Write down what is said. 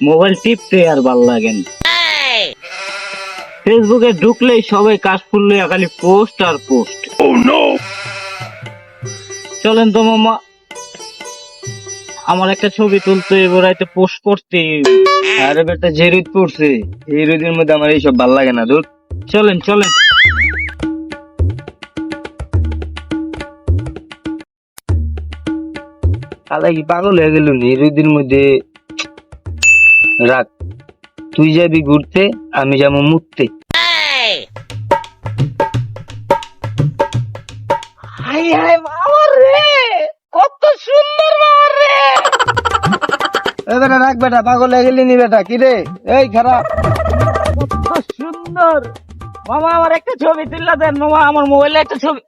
Mobile টিপতে আর ভাল লাগে না। ফেসবুকে ঢুকলেই সবাই কাশ ফুললে খালি পোস্ট আর পোস্ট। চলেন তো মামা, আমার একটা ছবি তুলতে এবারে পোস্ট করতে। আরে বেটা, যে রোদ পড়ছে এই রোদের মধ্যে আমার এইসব ভাল লাগে না। ধুর, চলেন চলেন। আলা কি পাগল হয়ে গেল নি? এই রোদের মধ্যে রাখ, তুই যাবি ঘুরতে, আমি যাবো মুততে। হাই হাই মামা রে, কত সুন্দর মামা রে। বেটা রাখ বেটা, পাগল হয়ে গেলি নি বেটা? কি রে, এই খারাপ। কত সুন্দর মামা, আমার একটা ছবি তুললা দেন মামা, আমার মোবাইলে একটা ছবি।